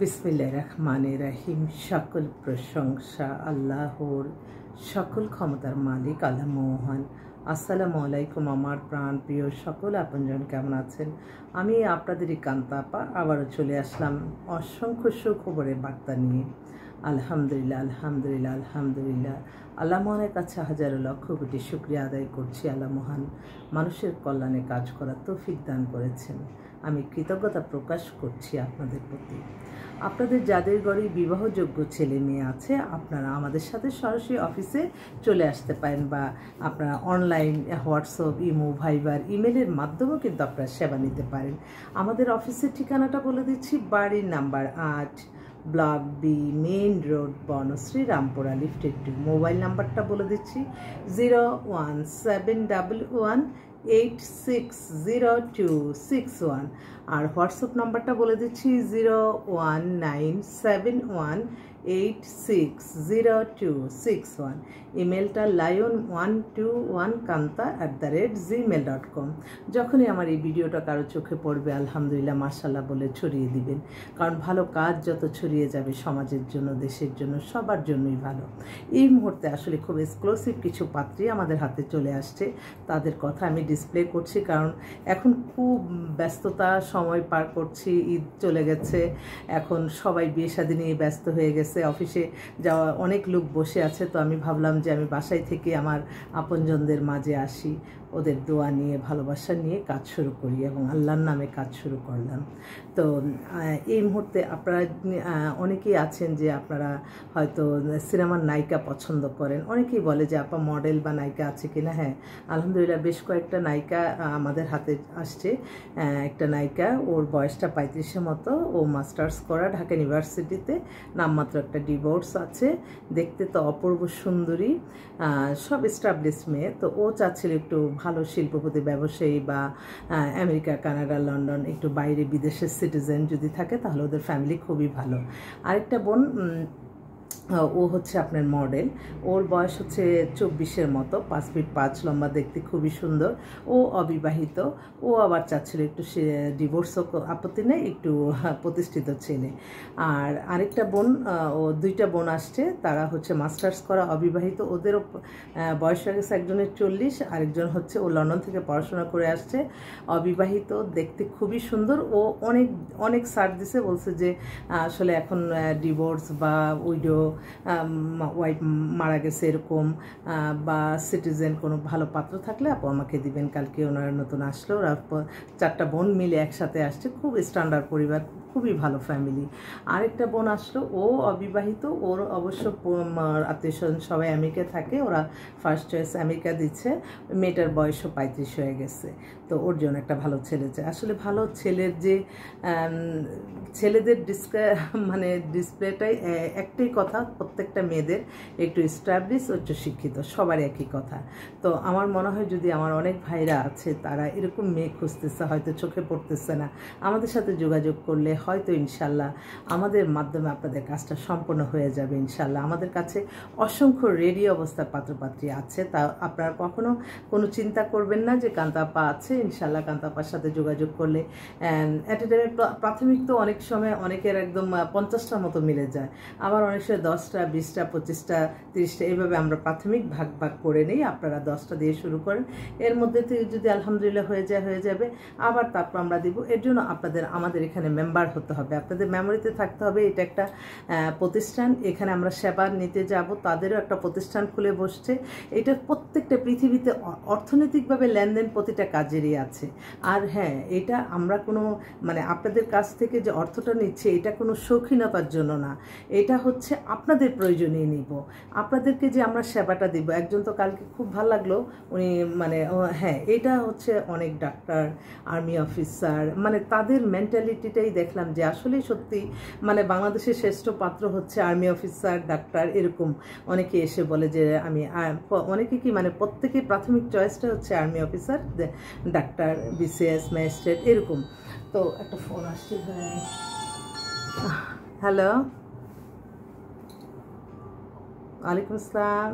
বিসমিল্লাহির রহমানির রহিম। সকল প্রশংসা আল্লাহর, সকল ক্ষমতার মালিক আল্লাহ মহান। আসসালামু আলাইকুম আমার প্রাণ প্রিয় সকল আপনজন, কেমন আছেন? আমি আপনাদেরই কান্তা আপা আবারও চলে আসলাম অসংখ্য সুখবরের বার্তা নিয়ে। আলহামদুলিল্লাহ আলহামদুলিল্লাহ আলহামদুলিল্লাহ। আল্লাহ মহানের কাছে হাজারো লক্ষ কোটি শুকরিয়া আদায় করছি। আল্লাহ মহান মানুষের কল্যাণে কাজ করার তৌফিক দান করেছেন। আমি কৃতজ্ঞতা প্রকাশ করছি আপনাদের প্রতি। আপনাদের যাদের ঘরে বিবাহযোগ্য ছেলে মেয়ে আছে, আপনারা আমাদের সাথে সরাসরি অফিসে চলে আসতে পারেন, বা আপনারা অনলাইন হোয়াটসঅ্যাপ, ইমো, ভাইবার, ইমেলের মাধ্যমেও কিন্তু আপনারা সেবা নিতে পারেন। আমাদের অফিসের ঠিকানাটা বলে দিচ্ছি। বাড়ির number 8, block B, main road, Banasree, Rampura, লিফটেড 2। মোবাইল নাম্বারটা বলে দিচ্ছি 01711860261। আর হোয়াটসঅ্যাপ নাম্বারটা বলে দিচ্ছি 01971860261। ইমেলটা lion121kanta@gmail.com। যখনই আমার এই ভিডিওটা কারো চোখে পড়বে, আলহামদুলিল্লাহ মাশাআল্লাহ বলে ছড়িয়ে দিবেন, কারণ ভালো কাজ যত ছড়িয়ে যাবে সমাজের জন্য, দেশের জন্য, সবার জন্যই ভালো। এই মুহূর্তে আসলে খুব এক্সক্লুসিভ কিছু পাত্রী আমাদের হাতে চলে আসছে, তাদের কথা আমি ডিসপ্লে করছি, কারণ এখন খুব ব্যস্ততা সময় পার করছি। ঈদ চলে গেছে, এখন সবাই বিয়ে শাদী নিয়ে ব্যস্ত হয়ে গেছে, অফিসে যাওয়া অনেক লোক বসে আছে। তো আমি ভাবলাম যে আমি বাসায় থেকে আমার আপনজনদের মাঝে আসি, ওদের দোয়া নিয়ে, ভালোবাসা নিয়ে কাজ শুরু করি, এবং আল্লাহর নামে কাজ শুরু করলাম। তো এই মুহূর্তে আপনারা অনেকেই আছেন যে আপনারা হয়তো সিনেমার নায়িকা পছন্দ করেন। অনেকেই বলে যে আপা মডেল বা নায়িকা আছে কিনা। হ্যাঁ, আলহামদুলিল্লাহ বেশ কয়েকটা নায়িকা আমাদের হাতে আসছে। একটা নায়িকা, ওর বয়সটা 35-এর মতো, ও মাস্টার্স করা ঢাকা ইউনিভার্সিটিতে, নামমাত্র একটা ডিভোর্স আছে, দেখতে তো অপূর্ব সুন্দরী, সব এস্টাবলিশ মেয়ে। তো ও চাচ্ছিল একটু ভালো শিল্পপতি, ব্যবসায়ী, বা আমেরিকা, কানাডা, লন্ডন, একটু বাইরে বিদেশের সিটিজেন যদি থাকে তাহলে ওদের ফ্যামিলি খুবই ভালো। আরেকটা বোন, ও হচ্ছে আপনার মডেল, ওর বয়স হচ্ছে 24-এর মতো, 5 ফিট 5 লম্বা, দেখতে খুবই সুন্দর। ও অবিবাহিত, ও আবার চাচ্ছিল একটু ডিভোর্সও আপত্তি নেই, একটু প্রতিষ্ঠিত ছেলে। আর আরেকটা বোন, ও 2টা বোন আসছে, তারা হচ্ছে মাস্টার্স করা, অবিবাহিত, ওদেরও বয়স হয়ে গেছে, একজনের 40, আরেকজন হচ্ছে ও লন্ডন থেকে পড়াশোনা করে আসছে, অবিবাহিত, দেখতে খুবই সুন্দর। ও অনেক অনেক সার দিছে, বলছে যে আসলে এখন ডিভোর্স বা উইডো, ওয়াইফ মারা গেছে এরকম, বা সিটিজেন কোনো ভালো পাত্র থাকলে আপু আমাকে দিবেন। কালকে ওনারা নতুন আসলো, ওরা 4টা বোন মিলে একসাথে আসছে, খুব স্ট্যান্ডার্ড পরিবার, খুবই ভালো ফ্যামিলি। আরেকটা বোন আসলো, ও অবিবাহিত, ওর অবশ্য আত্মীয় স্বজন সবাই আমেরিকা থাকে, ওরা ফার্স্ট চয়েস আমেরিকা দিচ্ছে। মেয়েটার বয়সও 35 হয়ে গেছে, তো ওর জন্য একটা ভালো ছেলে চাই। আসলে ভালো ছেলের যে ছেলেদের ডিসপ্লেটাই একটাই কথা, প্রত্যেকটা মেয়েদের একটু এস্টাবলিশ, উচ্চশিক্ষিত, সবার একই কথা। তো আমার মনে হয় যদি আমার অনেক ভাইরা আছে তারা এরকম মেয়ে খুঁজতেছে, হয়তো চোখে পড়তেছে না, আমাদের সাথে যোগাযোগ করলে হয়তো ইনশাল্লাহ আমাদের মাধ্যমে আপনাদের কাজটা সম্পন্ন হয়ে যাবে ইনশাল্লাহ। আমাদের কাছে অসংখ্য রেডি অবস্থার পাত্রপাত্রী আছে, তা আপনারা কখনো কোনো চিন্তা করবেন না যে কান্তাপা আছে। ইনশাল্লাহ কান্তাপার সাথে যোগাযোগ করলে অ্যাট এ টাইমে প্রাথমিক তো অনেক সময় অনেকের একদম 50টার মতো মিলে যায়, আবার অনেক সময় 10টা, 20টা, 25টা, 30টা, এইভাবে আমরা প্রাথমিক ভাগ ভাগ করে নিই। আপনারা 10টা দিয়ে শুরু করেন, এর মধ্যে থেকে যদি আলহামদুলিল্লাহ হয়ে যাবে, আবার তারপর আমরা দিব। এর জন্য আমাদের এখানে মেম্বার হতে হবে, আপনাদের মেমোরিতে থাকতে হবে এটা একটা প্রতিষ্ঠান, এখানে আমরা সেবা নিতে যাব, তাদেরও একটা প্রতিষ্ঠান খুলে বসছে। এটা প্রত্যেকটা পৃথিবীতে অর্থনৈতিকভাবে লেনদেন প্রতিটা কাজেরই আছে। আর হ্যাঁ, এটা আমরা কোনো আপনাদের কাছ থেকে যে অর্থটা নিচ্ছে এটা কোনো শৌখিনতার জন্য না, এটা হচ্ছে আপনাদের প্রয়োজনে নিব, আপনাদেরকে যে আমরা সেবাটা দিব। একজন তো কালকে খুব ভালো লাগলো, উনি হ্যাঁ, এটা হচ্ছে অনেক ডাক্তার, আর্মি অফিসার, তাদের মেন্টালিটিটাই দেখলাম যে আসলেই সত্যি, বাংলাদেশের শ্রেষ্ঠ পাত্র হচ্ছে আর্মি অফিসার, ডাক্তার, এরকম অনেকে এসে বলে যে আমি অনেকে কি প্রত্যেকের প্রাথমিক চয়েসটা হচ্ছে army officer, doctor, BCS, magistrate, এরকম। তো একটা ফোন আসছে। হ্যালো, ওয়ালাইকুম আসসালাম।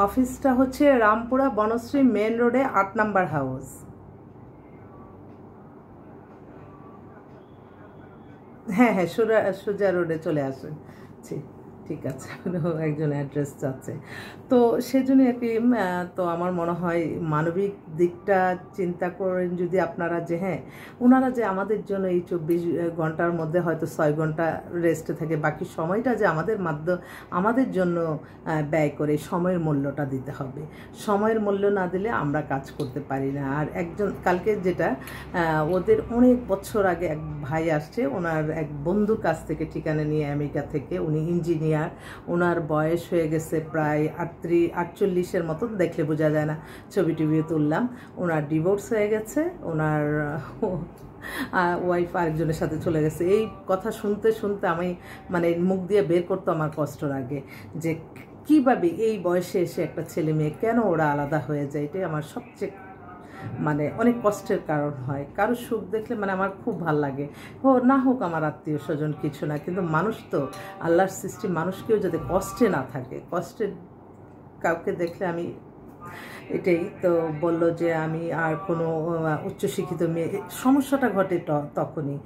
অফিসটা হচ্ছে রামপুরা, বনশ্রী, মেন রোডে, 8 নাম্বার হাউস। হ্যাঁ হ্যাঁ, সোজা রোডে চলে আসেন। ঠিক আছে, একজন অ্যাড্রেস চাচ্ছে। তো সেজন্য আর কি, তো আমার মনে হয় মানবিক দিকটা চিন্তা করেন যদি আপনারা, যে হ্যাঁ ওনারা যে আমাদের জন্য এই 24 ঘন্টার মধ্যে হয়তো 6 ঘন্টা রেস্টে থাকে, বাকি সময়টা যে আমাদের জন্য ব্যয় করে, সময়ের মূল্যটা দিতে হবে। সময়ের মূল্য না দিলে আমরা কাজ করতে পারি না। আর একজন কালকে যেটা, ওদের অনেক বছর আগে এক ভাই আসছে, ওনার এক বন্ধুর কাছ থেকে ঠিকানা নিয়ে, আমেরিকা থেকে, উনি ইঞ্জিনিয়ার, ওনার বয়স হয়ে গেছে প্রায় 48-48-এর মতন, দেখলে বোঝা যায় না, ছবি টবিও তুললাম। ওনার ডিভোর্স হয়ে গেছে, ওনার ওয়াইফ আরেকজনের সাথে চলে গেছে। এই কথা শুনতে শুনতে আমি মানে মুখ দিয়ে বের করতে আমার কষ্ট লাগে, যে কিভাবে এই বয়সে এসে একটা ছেলে মেয়ে কেন ওরা আলাদা হয়ে যায়। এটাই আমার সবচেয়ে মানে অনেক কষ্টের কারণ হয়। কারো সুখ দেখলে মানে আমার খুব ভাল লাগে, না হোক আমার আত্মীয় স্বজন কিছু না, কিন্তু মানুষ তো আল্লাহর সৃষ্টি, মানুষকেও যাতে কষ্টে না থাকে, কষ্টের কাউকে দেখলে আমি এটাই তো বললো যে আমি আর কোনো উচ্চশিক্ষিত মেয়ে, সমস্যাটা ঘটে তখনই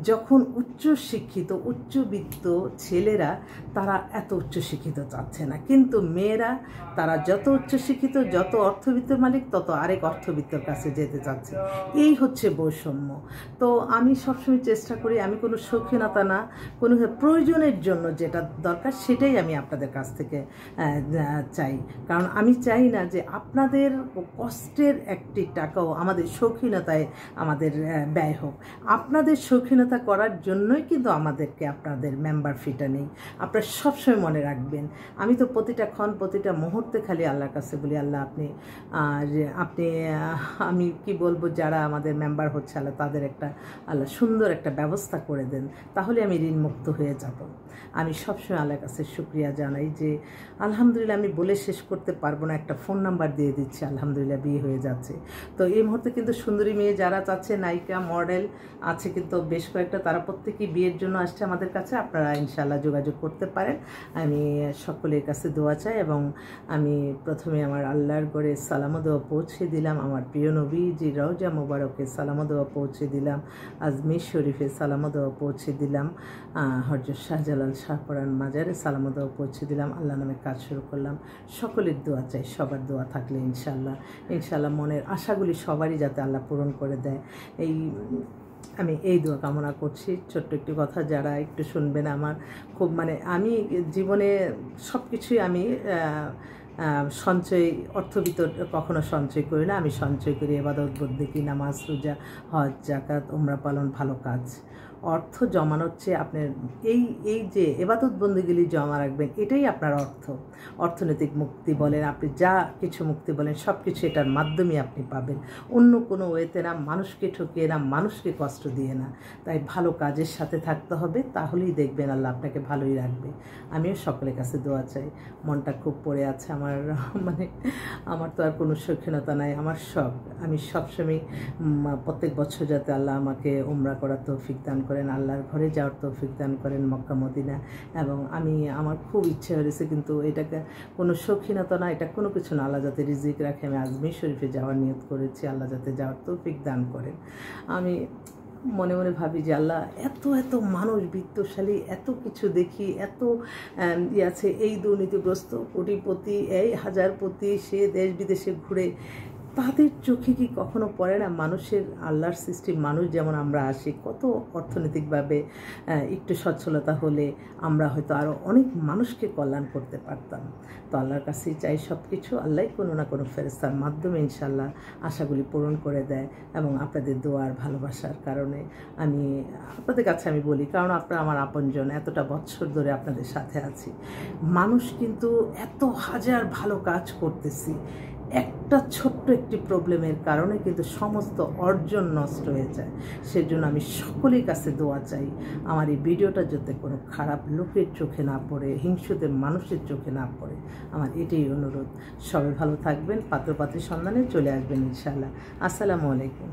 যখন উচ্চশিক্ষিত উচ্চবিত্ত ছেলেরা তারা এত উচ্চশিক্ষিত চাচ্ছে না, কিন্তু মেয়েরা তারা যত উচ্চশিক্ষিত, যত অর্থবিত্ত মালিক, তত আরেক অর্থবিত্তর কাছে যেতে চাচ্ছে। এই হচ্ছে বৈষম্য। তো আমি সবসময় চেষ্টা করি, আমি কোনো শৌখিনতা না, কোনো প্রয়োজনের জন্য যেটা দরকার সেটাই আমি আপনাদের কাছ থেকে চাই। কারণ আমি চাই না যে আপনাদের কষ্টের একটি টাকাও আমাদের শৌখিনতায় আমাদের ব্যয় হোক। আপনাদের শৌখিনতা করার জন্যই কিন্তু আমাদেরকে আপনাদের মেম্বার ফিটা নেই। আপনারা সবসময় মনে রাখবেন, আমি তো প্রতিটা ক্ষণ প্রতিটা মুহূর্তে খালি আল্লাহর কাছে বলি, আল্লাহ আপনি আমি কি বলবো, যারা আমাদের মেম্বার হচ্ছে আল্লাহ তাদের আল্লাহ সুন্দর একটা ব্যবস্থা করে দেন, তাহলে আমি ঋণমুক্ত হয়ে যাব। আমি সবসময় আল্লাহর কাছে শুকরিয়া জানাই যে আলহামদুলিল্লাহ, আমি বলে শেষ করতে পারবো না, একটা ফোন নাম্বার দিয়ে দিচ্ছি, আলহামদুলিল্লাহ বিয়ে হয়ে যাচ্ছে। তো এই মুহূর্তে কিন্তু সুন্দরী মেয়ে যারা চাচ্ছে, নায়িকা মডেল আছে কিন্তু বেশ কয়েকটা, তারা প্রত্যেকেই বিয়ের জন্য আসছে আমাদের কাছে। আপনারা ইনশাআল্লাহ যোগাযোগ করতে পারেন। আমি সকলের কাছে দোয়া চাই, এবং আমি প্রথমে আমার আল্লাহর ঘরে সালামো দোয়া পৌঁছে দিলাম, আমার প্রিয় নবীজি রওজা মোবারকে সালামো দোয়া পৌঁছে দিলাম, আজমির শরীফে সালামো দোয়া পৌঁছে দিলাম, হযরত শাহজালাল শাহপরান মাজারে সালামো দোয়া পৌঁছে দিলাম। আল্লাহ নামে কাজ শুরু করলাম। সকলের দোয়া চাই, সবার দোয়া থাকলে ইনশাআল্লাহ মনের আশাগুলি সবারই যাতে আল্লাহ পূরণ করে দেয়, আমি এই দোয়া কামনা করছি। ছোট্ট একটি কথা, যারা একটু শুনবেন, আমার খুব মানে আমি জীবনে সব কিছুই আমি সঞ্চয়, অর্থবিত্ত কখনো সঞ্চয় করি না। আমি সঞ্চয় করি ইবাদত, বন্দেগী, নামাজ, রোজা, হজ, যাকাত, উমরা পালন, ভালো কাজ। অর্থ জমানোর চেয়ে আপনার এই যে ইবাদত বন্দেগী জমা রাখবেন, এটাই আপনার অর্থনৈতিক মুক্তি বলেন, আপনি যা কিছু মুক্তি বলেন, সব কিছু এটার মাধ্যমে আপনি পাবেন, অন্য কোনো ওয়েতে না, মানুষকে ঠকিয়ে না, মানুষকে কষ্ট দিয়ে না। তাই ভালো কাজের সাথে থাকতে হবে, তাহলেই দেখবেন আল্লাহ আপনাকে ভালোই রাখবে। আমিও সকলের কাছে দোয়া চাই। মনটা খুব পড়ে আছে আমার, মানে আমার তো আর কোনো শৌখিনতা নাই, আমার শখ। আমি সবসময় প্রত্যেক বছর যাতে আল্লাহ আমাকে উমরা করার তৌফিক দান করেন, আল্লাহর ঘরে যাওয়ার তৌফিক দান করেন, মক্কা মদিনা। এবং আমার খুব ইচ্ছে হয়েছে, কিন্তু এটাকে কোনো শৌখিনতা না, এটা কোনো কিছু না, আল্লাহ যাতে রিজিক রাখে। আমি আজমির শরীফে যাওয়ার নিয়ত করেছি, আল্লাহ যাতে যাওয়ার তৌফিক দান করেন। আমি মনে মনে ভাবি যে আল্লাহ, এত মানুষ বিত্তশালী, এত কিছু দেখি, এত আছে, এই দুর্নীতিগ্রস্ত কোটিপতি, এই হাজারপতি, সে দেশ বিদেশে ঘুরে, তাদের চোখে কি কখনো পড়ে না মানুষের, আল্লাহর সৃষ্টি মানুষ যেমন আমরা আসি, কত অর্থনৈতিকভাবে একটু সচ্ছলতা হলে আমরা হয়তো আরও অনেক মানুষকে কল্যাণ করতে পারতাম। তো আল্লাহর কাছেই চাই সব কিছু, আল্লাহ কোনো না কোনো ফেরেস্তার মাধ্যমে ইনশাআল্লাহ আশাগুলি পূরণ করে দেয়। এবং আপনাদের দোয়ার ভালোবাসার কারণে আমি আপনাদের কাছে আমি বলি, কারণ আপনারা আমার আপনজন, এতটা বছর ধরে আপনাদের সাথে আছি। মানুষ কিন্তু এত হাজার ভালো কাজ করতেছি, একটা ছোট্ট একটি প্রবলেমের কারণে কিন্তু সমস্ত অর্জন নষ্ট হয়ে যায়। সেজন্য আমি সকলের কাছে দোয়া চাই, আমার এই ভিডিওটা যাতে কোনো খারাপ লোকের চোখে না পড়ে, হিংসুদের মানুষের চোখে না পড়ে, আমার এটাই অনুরোধ। সবাই ভালো থাকবেন, পাত্রপাত্রীর সন্ধানে চলে আসবেন ইনশাআল্লাহ। আসসালামু আলাইকুম।